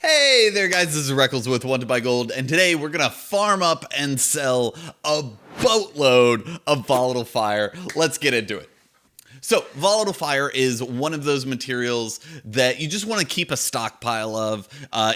Hey there guys, this is Reckles with WTBGold, and today we're gonna farm up and sell a boatload of Volatile Fire. Let's get into it. So, Volatile Fire is one of those materials that you just want to keep a stockpile of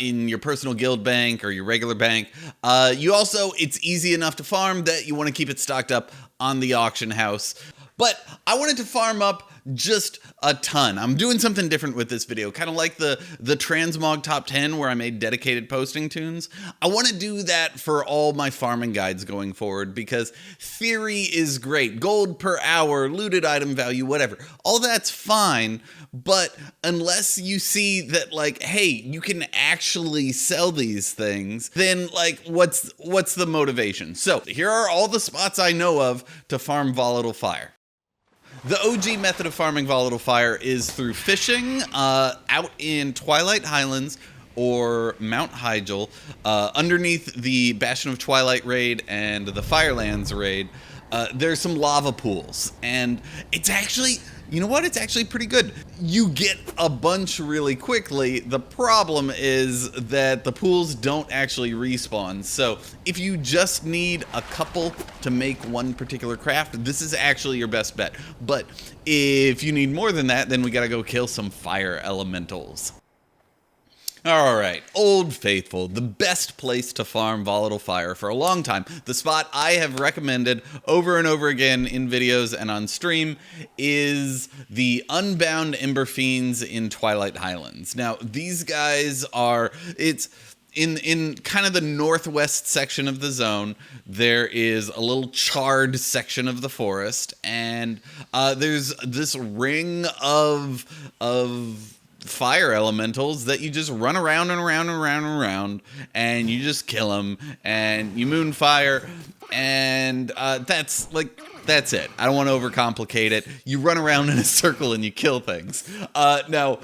in your personal guild bank or your regular bank. It's easy enough to farm that you want to keep it stocked up on the auction house. But I wanted to farm up just a ton. I'm doing something different with this video, kind of like the Transmog Top 10 where I made dedicated posting tunes. I want to do that for all my farming guides going forward because theory is great. Gold per hour, looted item value, whatever. All that's fine, but unless you see that, like, hey, you can actually sell these things, then, like, what's the motivation? So here are all the spots I know of to farm Volatile Fire. The OG method of farming Volatile Fire is through fishing out in Twilight Highlands or Mount HYJAL, underneath the Bastion of Twilight raid and the Firelands raid. There's some lava pools, and it's actually, you know what? It's actually pretty good. You get a bunch really quickly. The problem is that the pools don't actually respawn. So if you just need a couple to make one particular craft, this is actually your best bet. But if you need more than that, then we gotta go kill some fire elementals. Alright, Old Faithful, the best place to farm Volatile Fire for a long time. The spot I have recommended over and over again in videos and on stream is the Unbound Emberfiends in Twilight Highlands. Now, these guys are, it's in kind of the northwest section of the zone. There is a little charred section of the forest, and there's this ring of fire elementals that you just run around and around and around and around, and you just kill them, and you moonfire, and that's it. I don't want to overcomplicate it. You run around in a circle and you kill things. Now,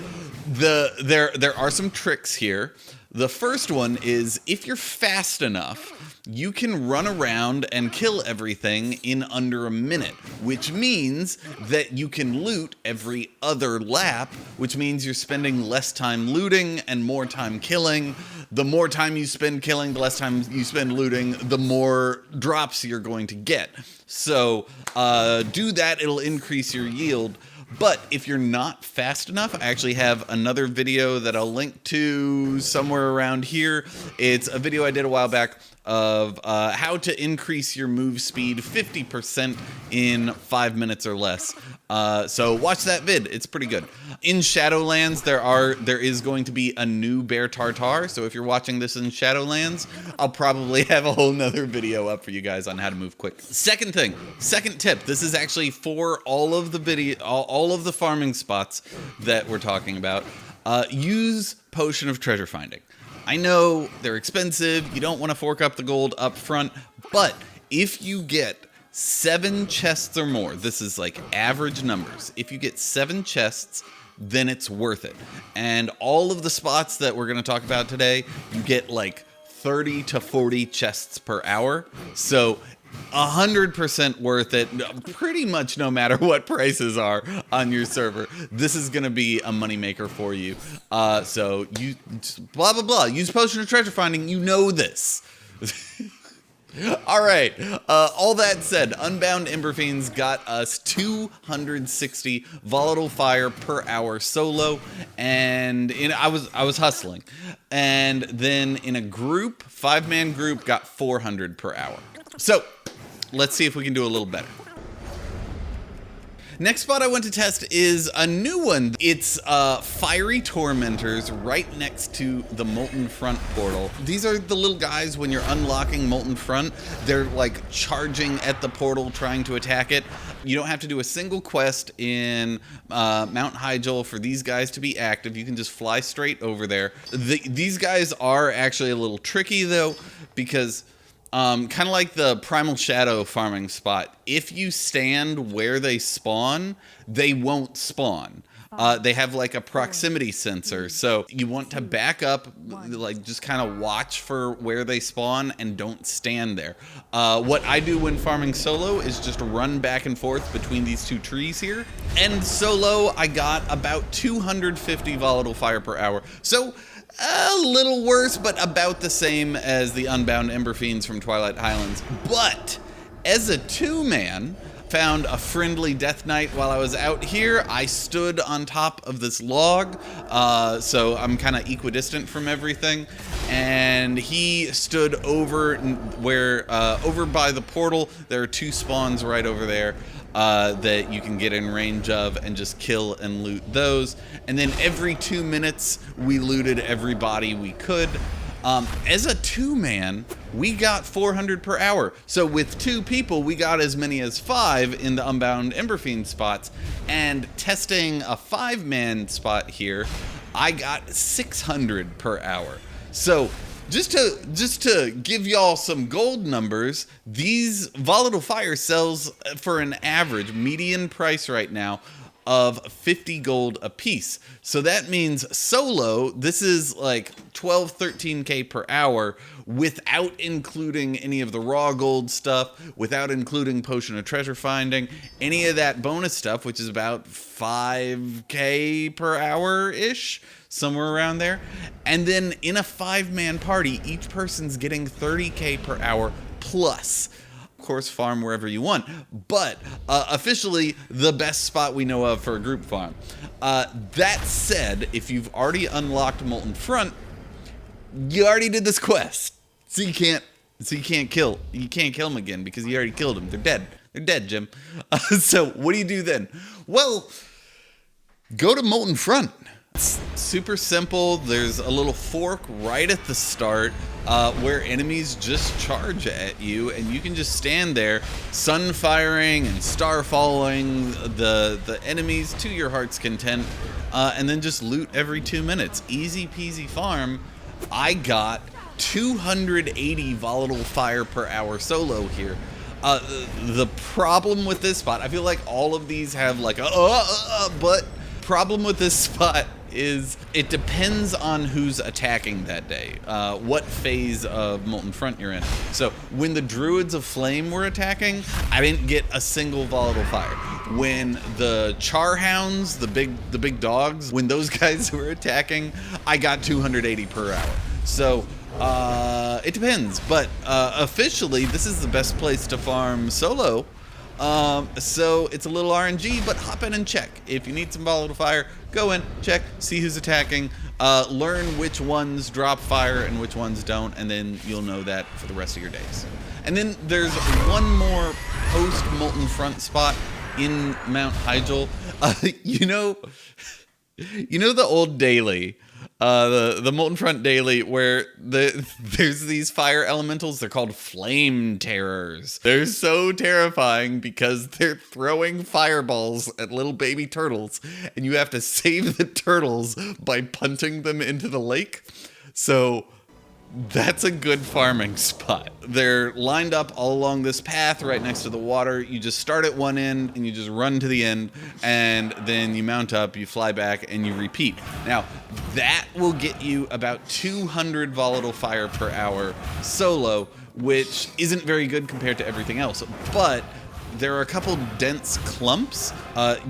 there are some tricks here. The first one is, if you're fast enough, you can run around and kill everything in under a minute, which means that you can loot every other lap, which means you're spending less time looting and more time killing. The more time you spend killing, the less time you spend looting, the more drops you're going to get. So do that, it'll increase your yield. But if you're not fast enough, I actually have another video that I'll link to somewhere around here. It's a video I did a while back of how to increase your move speed 50% in 5 minutes or less. So watch that vid, it's pretty good. In Shadowlands, there is going to be a new Bear Tartar, so if you're watching this in Shadowlands, I'll probably have a whole nother video up for you guys on how to move quick. Second tip, this is actually for all of the farming spots that we're talking about. Use Potion of Treasure Finding. I know they're expensive, you don't want to fork up the gold up front, but if you get 7 chests or more, this is like average numbers, if you get 7 chests, then it's worth it. And all of the spots that we're going to talk about today, you get like 30 to 40 chests per hour, so 100% worth it, pretty much no matter what prices are on your server. This is going to be a moneymaker for you. So you blah, blah, blah. Use Potion of Treasure Finding. You know this. All right. All that said, Unbound Emberfiends got us 260 Volatile Fire per hour solo, and I was hustling. And then in a group, 5-man group, got 400 per hour. So let's see if we can do a little better. Next spot I want to test is a new one. It's Fiery Tormentors right next to the Molten Front portal. These are the little guys when you're unlocking Molten Front. They're like charging at the portal trying to attack it. You don't have to do a single quest in Mount HYJAL for these guys to be active. You can just fly straight over there. These guys are actually a little tricky though, because kind of like the Primal Shadow farming spot, if you stand where they spawn, they won't spawn. They have like a proximity sensor, so you want to back up, like just kind of watch for where they spawn and don't stand there. What I do when farming solo is just run back and forth between these two trees here. And solo, I got about 250 Volatile Fire per hour. So A little worse, but about the same as the Unbound Emberfiends from Twilight Highlands. But as a 2-man, found a friendly death knight while I was out here. I stood on top of this log, so I'm kind of equidistant from everything, and he stood over where over by the portal. There are 2 spawns right over there that you can get in range of and just kill and loot those. And then every 2 minutes we looted every body we could. As a 2-man, we got 400 per hour. So with 2 people, we got as many as 5 in the Unbound Emberfiend spots. And testing a 5-man spot here, I got 600 per hour. So just to give y'all some gold numbers, these Volatile Fire sells for an average median price right now of 50 gold a piece. So that means solo, this is like 12, 13k per hour without including any of the raw gold stuff, without including potion of treasure finding, any of that bonus stuff, which is about 5k per hour-ish, somewhere around there. And then in a 5-man party, each person's getting 30k per hour plus. Of course, farm wherever you want, but officially the best spot we know of for a group farm. That said, if you've already unlocked Molten Front, you already did this quest, so you can't kill them again because you already killed them. They're dead, Jim. So what do you do then? Well, go to Molten Front. It's super simple. There's a little fork right at the start where enemies just charge at you, and you can just stand there sun firing and star following the enemies to your heart's content, and then just loot every 2 minutes. Easy peasy farm. I got 280 Volatile Fire per hour solo here. The problem with this spot, I feel like all of these have like but problem with this spot is it depends on who's attacking that day, what phase of Molten Front you're in. So when the Druids of Flame were attacking, I didn't get a single Volatile Fire. When the Charhounds, the big dogs, when those guys were attacking, I got 280 per hour. So it depends, but officially this is the best place to farm solo. So it's a little RNG, but hop in and check. If you need some Volatile Fire, go in, check, see who's attacking, learn which ones drop fire and which ones don't, and then you'll know that for the rest of your days. And then there's one more post-Molten Front spot in Mount HYJAL. You know the old daily, the Molten Front daily, where there's these fire elementals. They're called flame terrors. They're so terrifying because they're throwing fireballs at little baby turtles, and you have to save the turtles by punting them into the lake. So that's a good farming spot. They're lined up all along this path right next to the water. You just start at one end and you just run to the end, and then you mount up, you fly back, and you repeat. Now, that will get you about 200 Volatile Fire per hour solo, which isn't very good compared to everything else, but there are a couple dense clumps.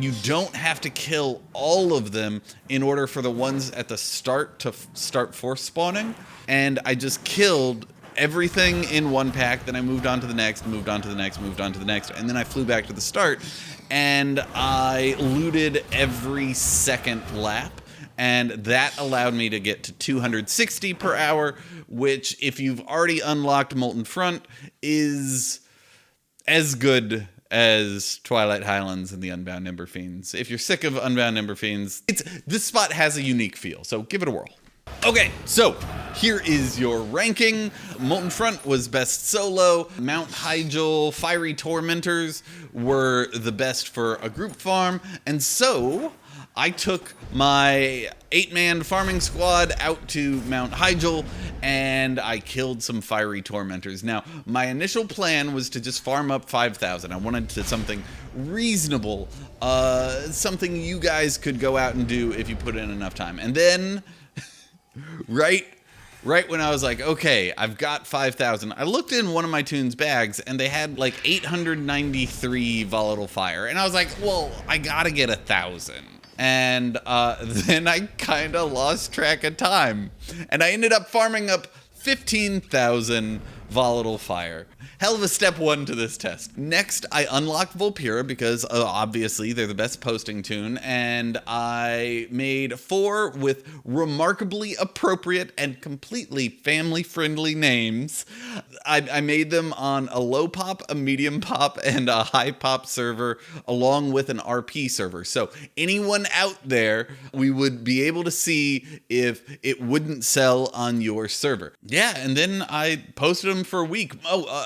You don't have to kill all of them in order for the ones at the start to start force spawning. And I just killed everything in one pack, then I moved on to the next, moved on to the next, moved on to the next, and then I flew back to the start, and I looted every second lap, and that allowed me to get to 260 per hour, which, if you've already unlocked Molten Front, is as good as Twilight Highlands and the Unbound Emberfiends. If you're sick of Unbound Emberfiends, this spot has a unique feel, so give it a whirl. Okay, so here is your ranking. Molten Front was best solo. Mount HYJAL, Fiery Tormentors were the best for a group farm. And so I took my 8-man farming squad out to Mount HYJAL, and I killed some Fiery Tormentors. Now, my initial plan was to just farm up 5,000. I wanted to something reasonable, something you guys could go out and do if you put in enough time. And then right when I was like, okay, I've got 5,000, I looked in one of my tunes bags and they had like 893 Volatile Fire. And I was like, well, I gotta get 1,000. and then I kind of lost track of time, and I ended up farming up 15,000 Volatile Fire. Hell of a step one to this test. Next, I unlocked Vulpera because obviously they're the best posting tune, and I made 4 with remarkably appropriate and completely family-friendly names. I made them on a low pop, a medium pop, and a high pop server, along with an RP server. So anyone out there, we would be able to see if it wouldn't sell on your server. Yeah, and then I posted them for a week.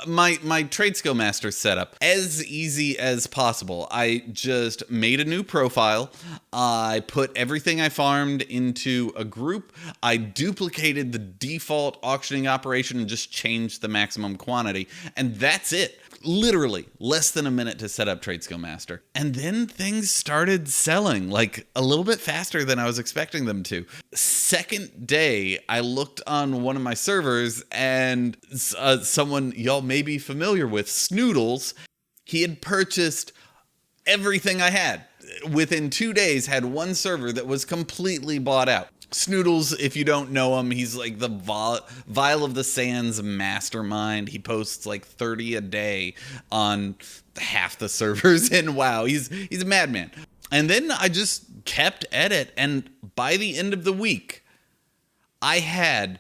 My trade skill master setup, as easy as possible. I just made a new profile. I put everything I farmed into a group. I duplicated the default auctioning operation and just changed the maximum quantity. And that's it. Literally less than a minute to set up Trade Skill Master. And then things started selling, like a little bit faster than I was expecting them to. Second day, I looked on one of my servers, and someone y'all may be familiar with, Snoodles, he had purchased everything I had. Within 2 days, had one server that was completely bought out. Snoodles, if you don't know him, he's like the Vial of the Sands mastermind. He posts like 30 a day on half the servers in WoW. He's a madman. And then I just kept at it, and by the end of the week, I had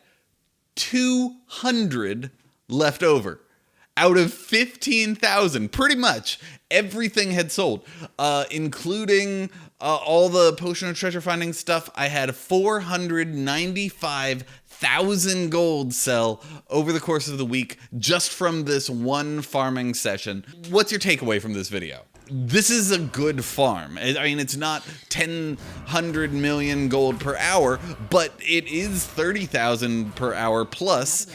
200 left over. Out of 15,000, pretty much everything had sold, including all the Potion of Treasure Finding stuff. I had 495,000 gold sell over the course of the week just from this one farming session. What's your takeaway from this video? This is a good farm. I mean, it's not 100 million gold per hour, but it is 30,000 per hour plus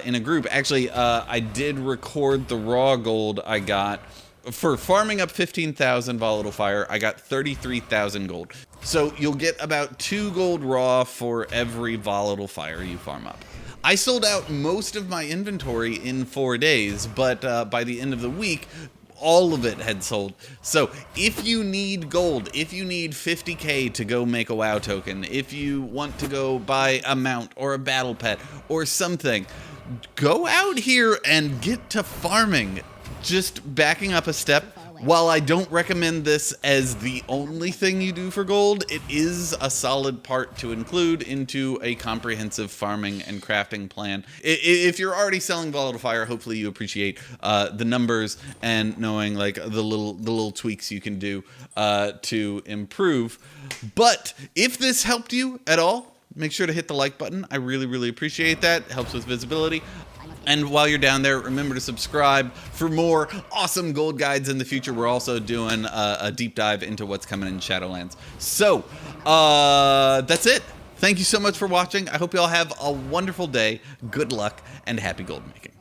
in a group. Actually, I did record the raw gold I got. For farming up 15,000 Volatile Fire, I got 33,000 gold. So you'll get about 2 gold raw for every Volatile Fire you farm up. I sold out most of my inventory in 4 days, but by the end of the week, all of it had sold. So if you need gold, if you need 50k to go make a WoW token, if you want to go buy a mount or a battle pet or something, go out here and get to farming. Just backing up a step, while I don't recommend this as the only thing you do for gold, it is a solid part to include into a comprehensive farming and crafting plan. If you're already selling Volatile Fire, hopefully you appreciate the numbers and knowing like the little tweaks you can do to improve. But if this helped you at all, make sure to hit the like button. I really appreciate that. It helps with visibility. And while you're down there, remember to subscribe for more awesome gold guides in the future. We're also doing a deep dive into what's coming in Shadowlands. So, that's it. Thank you so much for watching. I hope you all have a wonderful day. Good luck and happy gold making.